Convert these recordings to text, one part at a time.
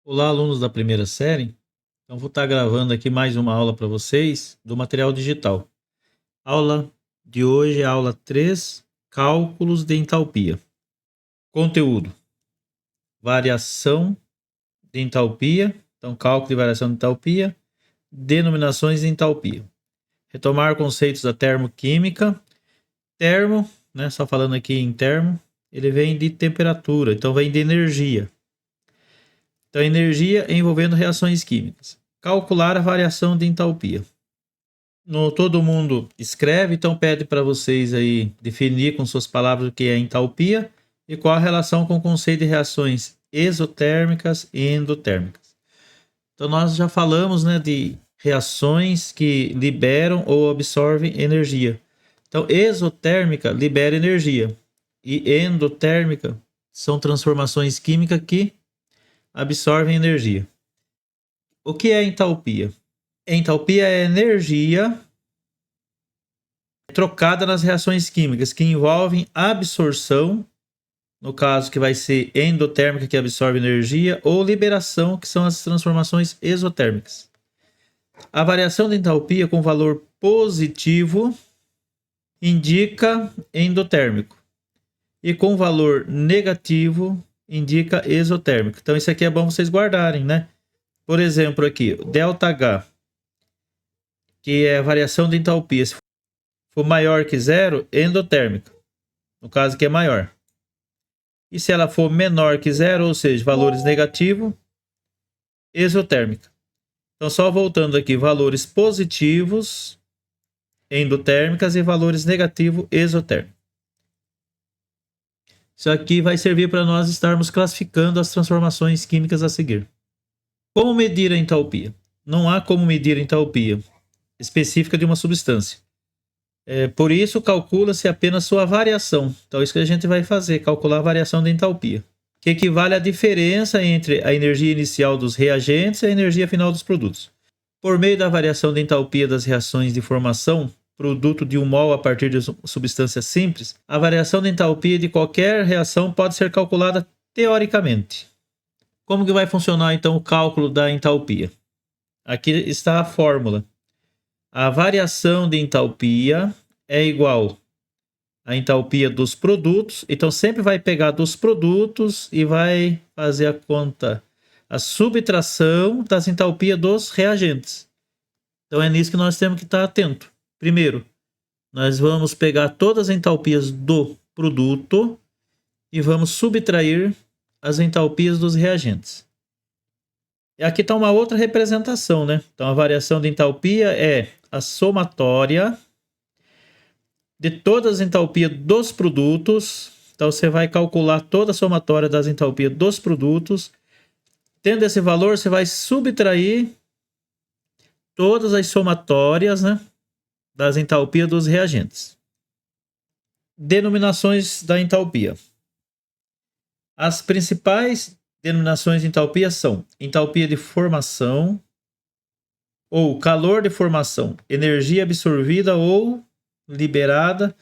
Olá, alunos da primeira série. Então, vou estar gravando aqui mais uma aula para vocês do material digital. Aula de hoje é a aula 3, Cálculos de entalpia. Conteúdo: variação de entalpia. Então, cálculo de variação de entalpia. Denominações de entalpia. Retomar conceitos da termoquímica. Termo, né, só falando aqui em termo, ele vem de temperatura, então vem de energia. Então, energia envolvendo reações químicas. Calcular a variação de entalpia. Todo mundo escreve, então pede para vocês aí definir com suas palavras o que é entalpia e qual a relação com o conceito de reações exotérmicas e endotérmicas. Então nós já falamos, né, de reações que liberam ou absorvem energia. Então exotérmica libera energia e endotérmica são transformações químicas que absorvem energia. O que é entalpia? Entalpia é energia trocada nas reações químicas que envolvem absorção, no caso que vai ser endotérmica, que absorve energia, ou liberação, que são as transformações exotérmicas. A variação de entalpia com valor positivo indica endotérmico e com valor negativo indica exotérmico. Então isso aqui é bom vocês guardarem, né? Por exemplo aqui, ΔH, que é a variação de entalpia, se for maior que zero, endotérmica, no caso que é maior. E se ela for menor que zero, ou seja, valores negativos, exotérmica. Então, só voltando aqui, valores positivos, endotérmicas, e valores negativos, exotérmicos. Isso aqui vai servir para nós estarmos classificando as transformações químicas a seguir. Como medir a entalpia? Não há como medir a entalpia específica de uma substância. Por isso, calcula-se apenas sua variação. Então, isso que a gente vai fazer, calcular a variação da entalpia, que equivale à diferença entre a energia inicial dos reagentes e a energia final dos produtos. Por meio da variação da entalpia das reações de formação, produto de um mol a partir de substâncias simples, a variação da entalpia de qualquer reação pode ser calculada teoricamente. Como que vai funcionar então o cálculo da entalpia? Aqui está a fórmula. A variação de entalpia é igual à entalpia dos produtos. Então, sempre vai pegar dos produtos e vai fazer a conta, a subtração das entalpias dos reagentes. Então, é nisso que nós temos que estar atento. Primeiro, nós vamos pegar todas as entalpias do produto e vamos subtrair as entalpias dos reagentes. E aqui está uma outra representação, né? Então, a variação de entalpia é a somatória de todas as entalpias dos produtos. Então, você vai calcular toda a somatória das entalpias dos produtos. Tendo esse valor, você vai subtrair todas as somatórias, né, das entalpias dos reagentes. Denominações da entalpia. As principais denominações de entalpia são entalpia de formação, ou calor de formação, energia absorvida ou liberada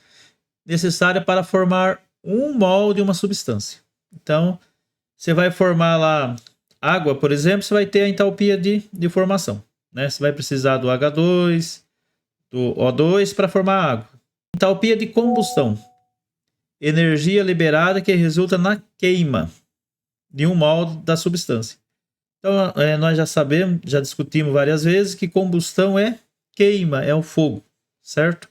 necessária para formar um mol de uma substância. Então, você vai formar lá água, por exemplo, você vai ter a entalpia de formação, né? Você vai precisar do H2, do O2 para formar água. Entalpia de combustão, energia liberada que resulta na queima de um mol da substância. Então, nós já sabemos, já discutimos várias vezes que combustão é queima, é o fogo, certo?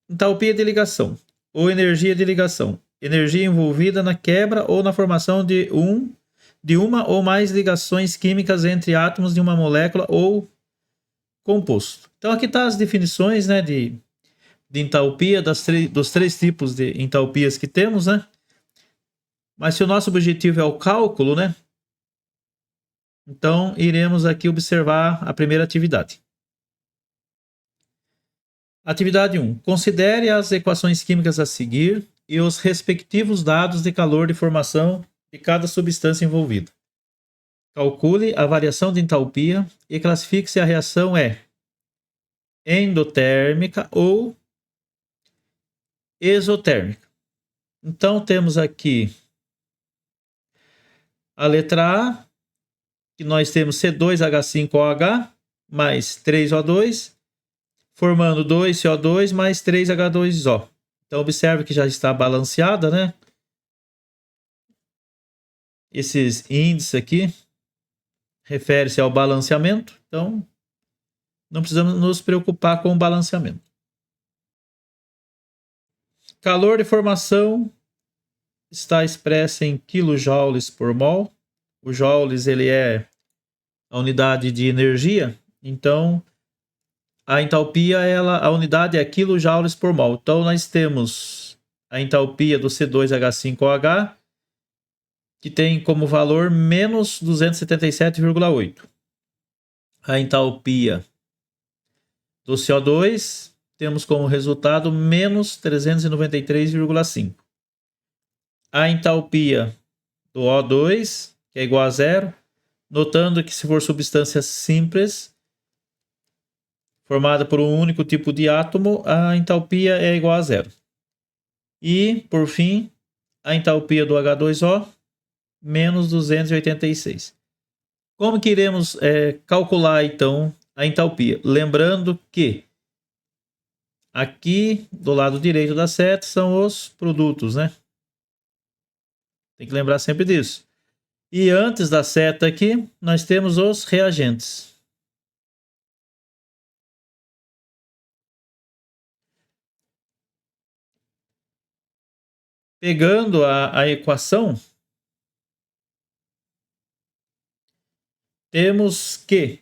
Entalpia de ligação, ou energia de ligação, energia envolvida na quebra ou na formação de uma ou mais ligações químicas entre átomos de uma molécula ou composto. Então aqui está as definições, né, de entalpia, dos três tipos de entalpias que temos, né? Mas se o nosso objetivo é o cálculo, né? Então iremos aqui observar a primeira atividade. Atividade 1. Considere as equações químicas a seguir e os respectivos dados de calor de formação de cada substância envolvida. Calcule a variação de entalpia e classifique se a reação é endotérmica ou exotérmica. Então, temos aqui a letra A, que nós temos C2H5OH mais 3O2, formando 2CO2 mais 3H2O. Então, observe que já está balanceada, né? Esses índices aqui referem-se ao balanceamento, então não precisamos nos preocupar com o balanceamento. Calor de formação está expresso em kJ por mol. O joules ele é a unidade de energia, então a entalpia, a unidade é kJ por mol. Então nós temos a entalpia do C2H5OH, que tem como valor menos 277,8. A entalpia do CO2 temos como resultado menos 393,5. A entalpia do O2, que é igual a zero, notando que se for substância simples, formada por um único tipo de átomo, a entalpia é igual a zero. E, por fim, a entalpia do H2O, menos 286. Como que iremos calcular, então, a entalpia? Lembrando que aqui, do lado direito da seta, são os produtos, né? Tem que lembrar sempre disso. E antes da seta aqui, nós temos os reagentes. Pegando a equação, temos que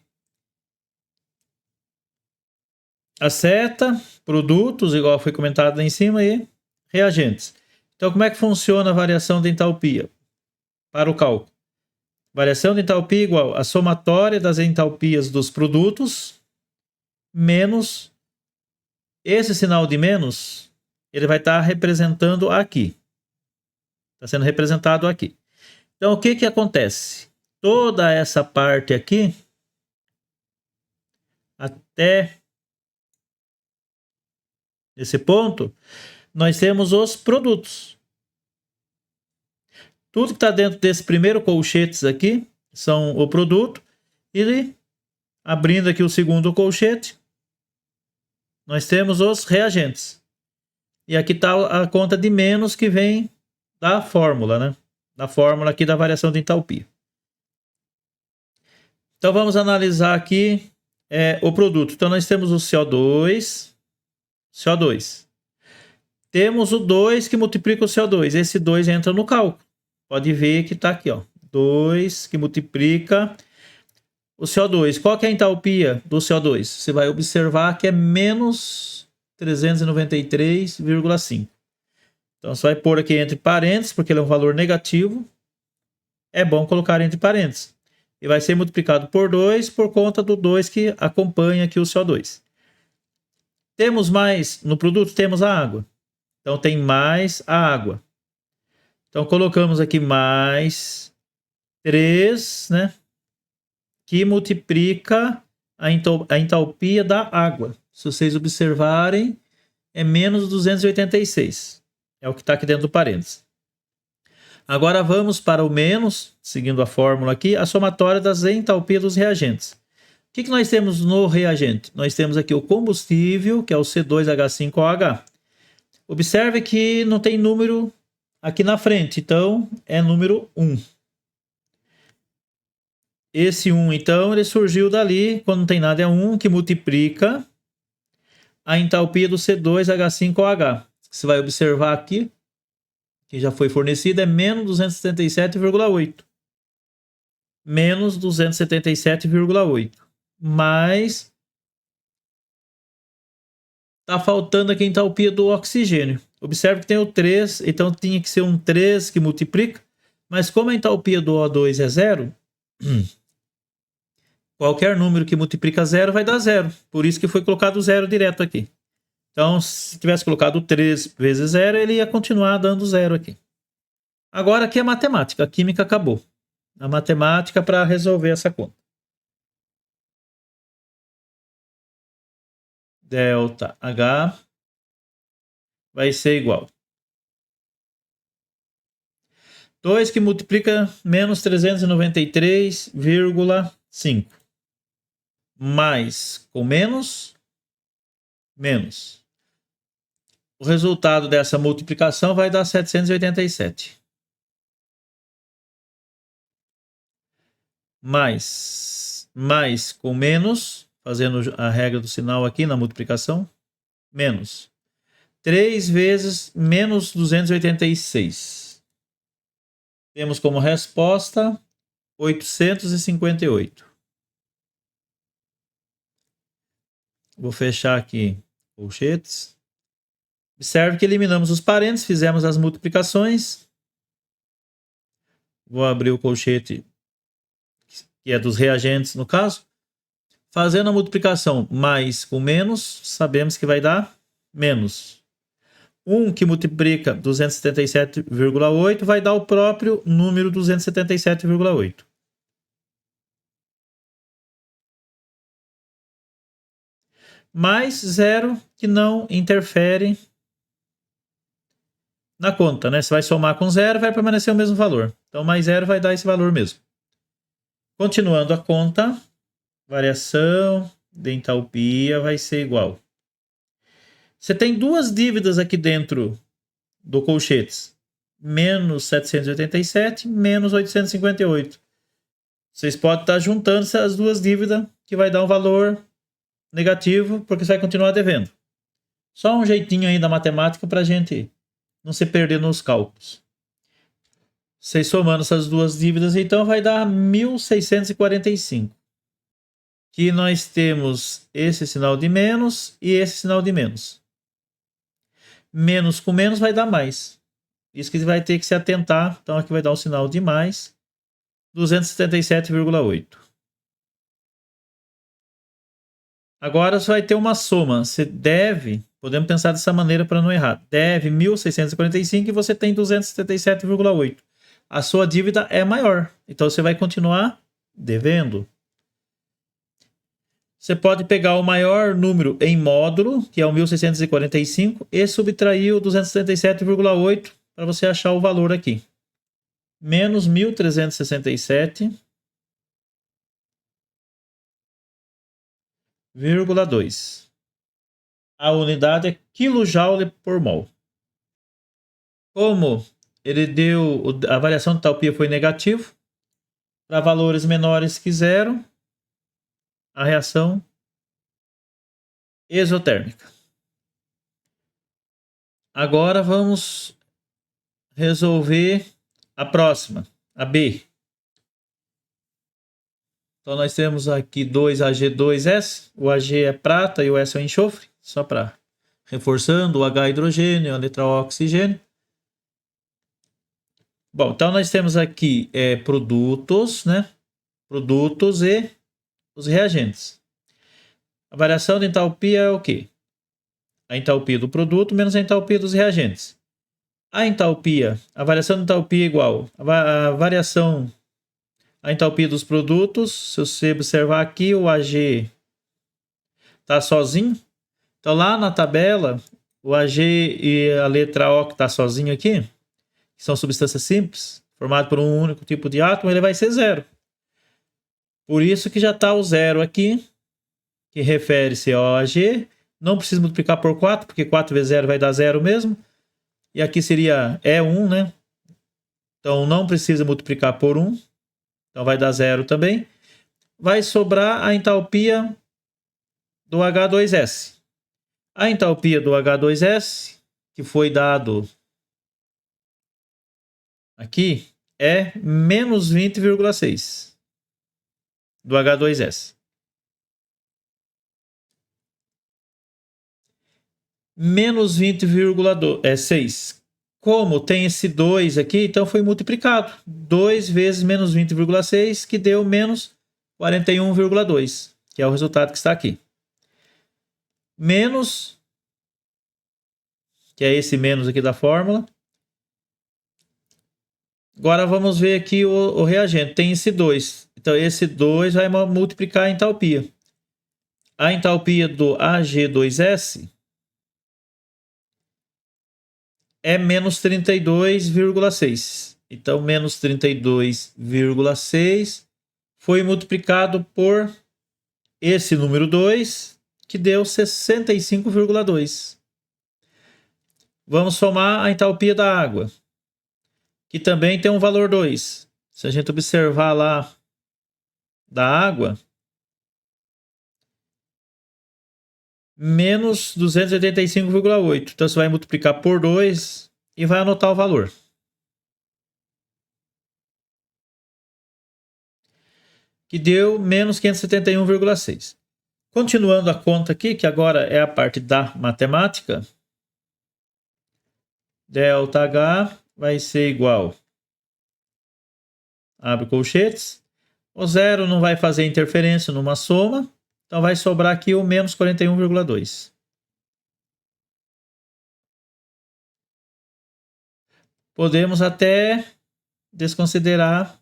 a seta, produtos, igual foi comentado lá em cima, e reagentes. Então, como é que funciona a variação de entalpia para o cálculo? Variação de entalpia igual a somatória das entalpias dos produtos menos esse sinal de menos, ele vai estar representando aqui. Está sendo representado aqui. Então, o que acontece? Toda essa parte aqui, até esse ponto, nós temos os produtos. Tudo que está dentro desse primeiro colchetes aqui são o produto. E abrindo aqui o segundo colchete, nós temos os reagentes. E aqui está a conta de menos que vem da fórmula, né? Da fórmula aqui da variação de entalpia. Então vamos analisar aqui o produto. Então nós temos o CO2. Temos o 2 que multiplica o CO2. Esse 2 entra no cálculo. Pode ver que está aqui, ó. 2 que multiplica o CO2. Qual que é a entalpia do CO2? Você vai observar que é menos 393,5. Então você vai pôr aqui entre parênteses, porque ele é um valor negativo. É bom colocar entre parênteses. E vai ser multiplicado por 2 por conta do 2 que acompanha aqui o CO2. Temos mais no produto? Temos a água. Então tem mais a água. Então colocamos aqui mais 3, né? Que multiplica a entalpia da água. Se vocês observarem, é menos 286. É o que está aqui dentro do parênteses. Agora vamos para o menos, seguindo a fórmula aqui, a somatória das entalpias dos reagentes. O que nós temos no reagente? Nós temos aqui o combustível, que é o C2H5OH. Observe que não tem número aqui na frente, então é número 1. Esse 1, então, ele surgiu dali, quando não tem nada, é 1 que multiplica a entalpia do C2H5OH. Você vai observar aqui, que já foi fornecido, é menos 277,8. Menos 277,8. Mas está faltando aqui a entalpia do oxigênio. Observe que tem o 3, então tinha que ser um 3 que multiplica. Mas como a entalpia do O2 é zero, qualquer número que multiplica zero vai dar zero. Por isso que foi colocado zero direto aqui. Então, se tivesse colocado 3 vezes zero, ele ia continuar dando zero aqui. Agora aqui é matemática. A química acabou. A matemática para resolver essa conta. Delta H vai ser igual 2 que multiplica menos 393,5. Mais com menos, menos. O resultado dessa multiplicação vai dar 787. Mais com menos, fazendo a regra do sinal aqui na multiplicação, menos. 3 vezes menos 286. Temos como resposta 858. Vou fechar aqui colchetes. Observe que eliminamos os parênteses, fizemos as multiplicações. Vou abrir o colchete, que é dos reagentes no caso. Fazendo a multiplicação mais com menos, sabemos que vai dar menos. 1 que multiplica 277,8 vai dar o próprio número 277,8. Mais 0 que não interfere na conta, né? Você vai somar com 0, vai permanecer o mesmo valor. Então, mais 0 vai dar esse valor mesmo. Continuando a conta, variação de entalpia vai ser igual. Você tem duas dívidas aqui dentro do colchetes. Menos 787, menos 858. Vocês podem estar juntando essas duas dívidas, que vai dar um valor negativo, porque você vai continuar devendo. Só um jeitinho aí da matemática para a gente não se perder nos cálculos. Vocês somando essas duas dívidas, então vai dar 1.645. Que nós temos esse sinal de menos e esse sinal de menos. Menos com menos vai dar mais. Isso que vai ter que se atentar. Então aqui vai dar um sinal de mais. 277,8. Agora você vai ter uma soma. Você deve, podemos pensar dessa maneira para não errar. Deve 1.645 e você tem 277,8. A sua dívida é maior. Então você vai continuar devendo. Você pode pegar o maior número em módulo, que é o 1.645, e subtrair o 277,8 para você achar o valor aqui. Menos 1.367,2. A unidade é kJ por mol. Como ele deu, a variação de entalpia foi negativa, para valores menores que zero, a reação exotérmica. Agora vamos resolver a próxima, a B. Então nós temos aqui 2Ag2S, o Ag é prata e o S é o enxofre, só para reforçando, o H é hidrogênio, a letra O oxigênio. Bom, então nós temos aqui produtos, né? Produtos e os reagentes. A variação de entalpia é o quê? A entalpia do produto menos a entalpia dos reagentes. A entalpia, a variação de entalpia é igual a entalpia dos produtos. Se você observar aqui, o Ag está sozinho. Então lá na tabela, o Ag e a letra O que está sozinho aqui, que são substâncias simples, formadas por um único tipo de átomo, ele vai ser zero. Por isso que já está o zero aqui, que refere-se ao Ag. Não precisa multiplicar por 4, porque 4 vezes 0 vai dar 0 mesmo. E aqui seria 1, né? Então não precisa multiplicar por 1. Então vai dar 0 também. Vai sobrar a entalpia do H2S. A entalpia do H2S, que foi dado aqui, é menos 20,6 do H2S. Menos 20,6. Como tem esse 2 aqui, então foi multiplicado. 2 vezes menos 20,6, que deu menos 41,2, que é o resultado que está aqui. Menos, que é esse menos aqui da fórmula. Agora vamos ver aqui o reagente. Tem esse 2. Então esse 2 vai multiplicar a entalpia. A entalpia do Ag2S é menos 32,6. Então, menos 32,6 foi multiplicado por esse número 2, que deu 65,2. Vamos somar a entalpia da água, que também tem um valor 2. Se a gente observar lá da água, menos 285,8. Então, você vai multiplicar por 2 e vai anotar o valor. Que deu menos 571,6. Continuando a conta aqui, que agora é a parte da matemática, ΔH vai ser igual, abre colchetes, o zero não vai fazer interferência numa soma, então vai sobrar aqui o menos 41,2. Podemos até desconsiderar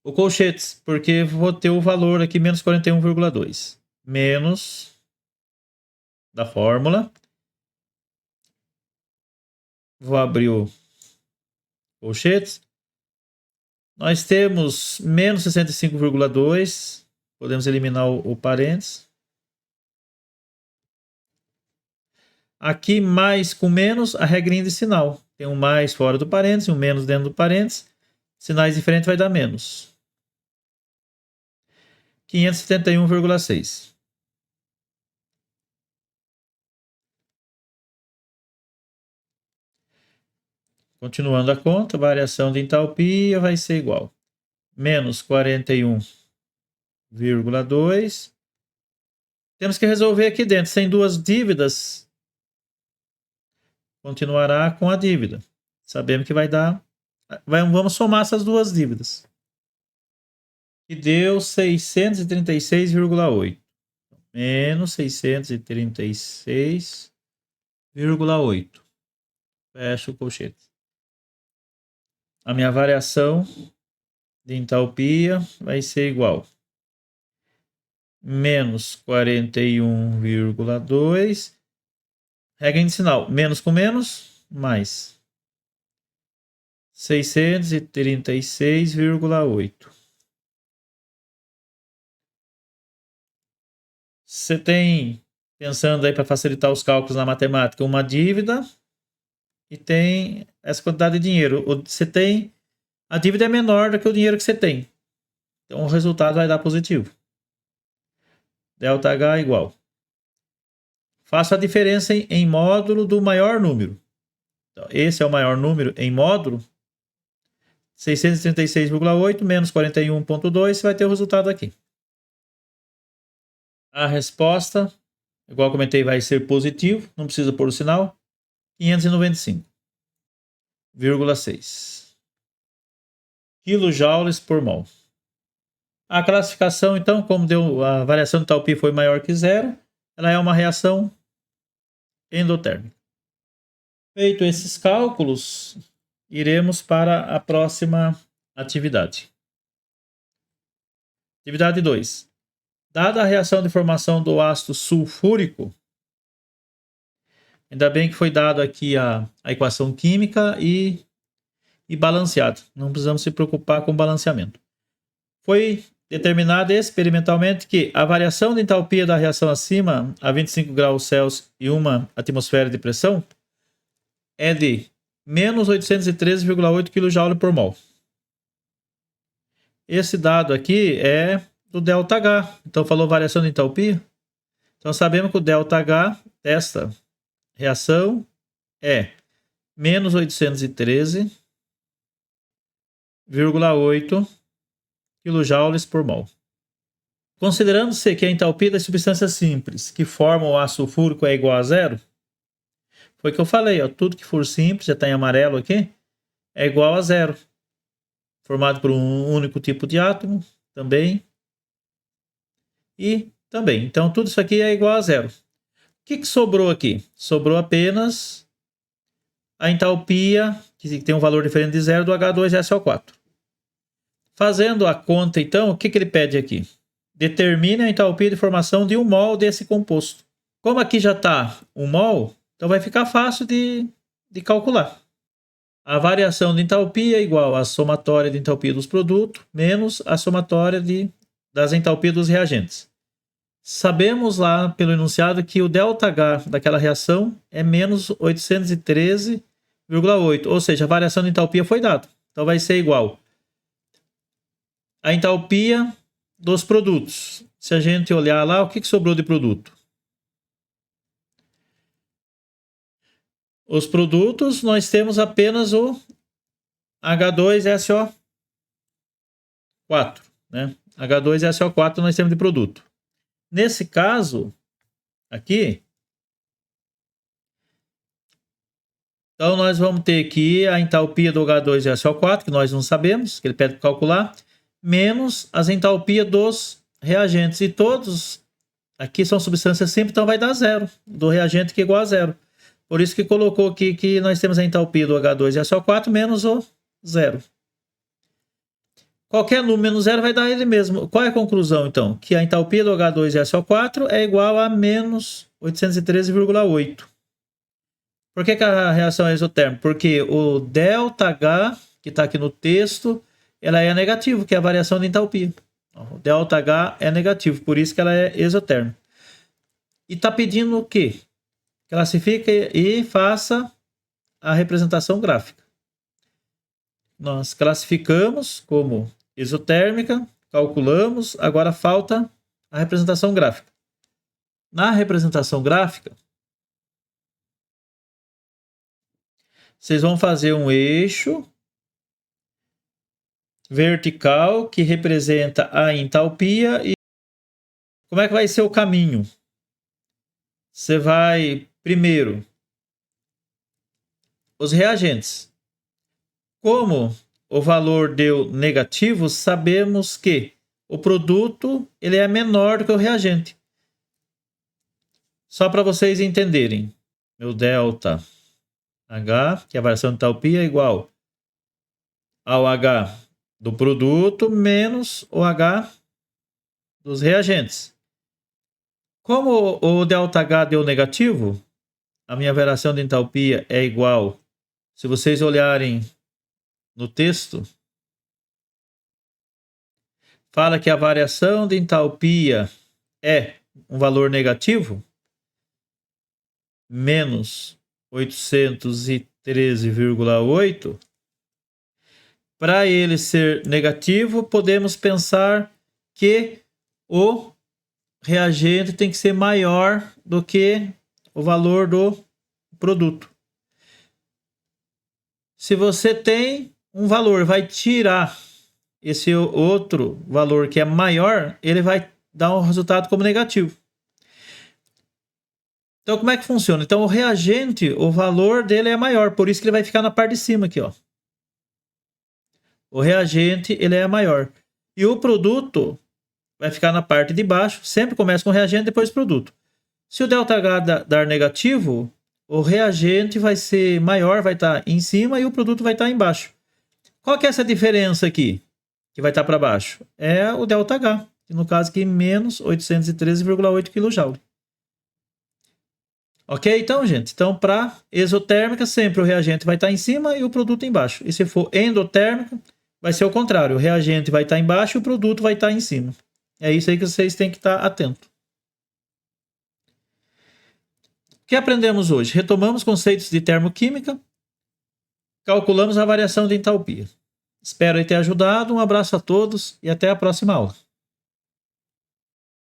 o colchetes, porque vou ter o valor aqui, menos 41,2. Menos da fórmula. Vou abrir o colchetes. Nós temos menos 65,2. Podemos eliminar o parênteses. Aqui, mais com menos, a regrinha de sinal. Tem um mais fora do parênteses, um menos dentro do parênteses. Sinais diferentes vai dar menos. 571,6. Continuando a conta, variação de entalpia vai ser igual. Menos 41,2. Temos que resolver aqui dentro. Sem duas dívidas, continuará com a dívida. Sabemos que vai dar... Vamos somar essas duas dívidas. Que deu 636,8. Menos 636,8. Fecha o colchete. A minha variação de entalpia vai ser igual. Menos 41,2. Regra de sinal. Menos com menos, mais. 636,8. Você tem, pensando aí para facilitar os cálculos na matemática, uma dívida e tem essa quantidade de dinheiro. Você tem, a dívida é menor do que o dinheiro que você tem. Então o resultado vai dar positivo. ΔH igual. Faça a diferença em módulo do maior número. Então, esse é o maior número em módulo. 636,8 menos 41,2, você vai ter o resultado aqui. A resposta, igual comentei, vai ser positivo, não precisa pôr o sinal. 595,6 kJ por mol. A classificação, então, como deu a variação de entalpia foi maior que zero, ela é uma reação endotérmica. Feito esses cálculos, iremos para a próxima atividade. Atividade 2. Dada a reação de formação do ácido sulfúrico, ainda bem que foi dado aqui a equação química e balanceado. Não precisamos se preocupar com o balanceamento. Foi determinado experimentalmente que a variação de entalpia da reação acima a 25 graus Celsius e 1 atmosfera de pressão é de menos 813,8 kJ por mol. Esse dado aqui é do ΔH. Então, falou variação de entalpia. Então, sabemos que o ΔH desta reação é menos 813,8 kJ por mol. Considerando-se que a entalpia das substâncias simples que formam o ácido sulfúrico é igual a zero, foi o que eu falei, ó, tudo que for simples, já está em amarelo aqui, é igual a zero. Formado por um único tipo de átomo, também. E também. Então, tudo isso aqui é igual a zero. O que sobrou aqui? Sobrou apenas a entalpia, que tem um valor diferente de zero, do H2SO4. Fazendo a conta, então, o que ele pede aqui? Determine a entalpia de formação de 1 mol desse composto. Como aqui já está 1 mol, então vai ficar fácil de calcular. A variação de entalpia é igual à somatória de entalpia dos produtos menos a somatória das entalpias dos reagentes. Sabemos lá pelo enunciado que o ΔH daquela reação é menos 813,8, ou seja, a variação de entalpia foi dada. Então vai ser igual a entalpia dos produtos. Se a gente olhar lá, o que sobrou de produto? Os produtos, nós temos apenas o H2SO4, né? H2SO4 nós temos de produto. Nesse caso, aqui, então nós vamos ter aqui a entalpia do H2SO4, que nós não sabemos, que ele pede para calcular, menos as entalpias dos reagentes. E todos aqui são substâncias simples, então vai dar zero, do reagente que é igual a zero. Por isso que colocou aqui que nós temos a entalpia do H2SO4 menos o zero. Qualquer número menos zero vai dar ele mesmo. Qual é a conclusão, então? Que a entalpia do H2SO4 é igual a menos 813,8. Por que a reação é exotérmica? Porque o ΔH, que está aqui no texto, ela é negativo, que é a variação de entalpia. O ΔH é negativo, por isso que ela é exotérmica. E está pedindo o quê? Classifique e faça a representação gráfica. Nós classificamos como exotérmica, calculamos, agora falta a representação gráfica. Na representação gráfica, vocês vão fazer um eixo vertical que representa a entalpia e como é que vai ser o caminho? Você vai, primeiro, os reagentes. Como o valor deu negativo, sabemos que o produto ele é menor do que o reagente. Só para vocês entenderem, meu ΔH, que é a variação de entalpia, é igual ao H do produto menos o H dos reagentes. Como o ΔH deu negativo, a minha variação de entalpia é igual, se vocês olharem no texto, fala que a variação de entalpia é um valor negativo, menos 813,8. Para ele ser negativo, podemos pensar que o reagente tem que ser maior do que o valor do produto. Se você tem um valor, vai tirar esse outro valor que é maior, ele vai dar um resultado como negativo. Então, como é que funciona? Então, o reagente, o valor dele é maior, por isso que ele vai ficar na parte de cima aqui, ó. O reagente, ele é maior. E o produto vai ficar na parte de baixo, sempre começa com reagente, depois produto. Se o ΔH dar negativo, o reagente vai ser maior, vai estar em cima e o produto vai estar embaixo. Qual que é essa diferença aqui, que vai estar para baixo? É o ΔH, que no caso aqui, menos 813,8 kJ. Ok? Então, gente, para exotérmica, sempre o reagente vai estar em cima e o produto embaixo. E se for endotérmica, vai ser o contrário. O reagente vai estar embaixo e o produto vai estar em cima. É isso aí que vocês têm que estar atentos. O que aprendemos hoje? Retomamos conceitos de termoquímica, calculamos a variação de entalpia. Espero ter ajudado. Um abraço a todos e até a próxima aula.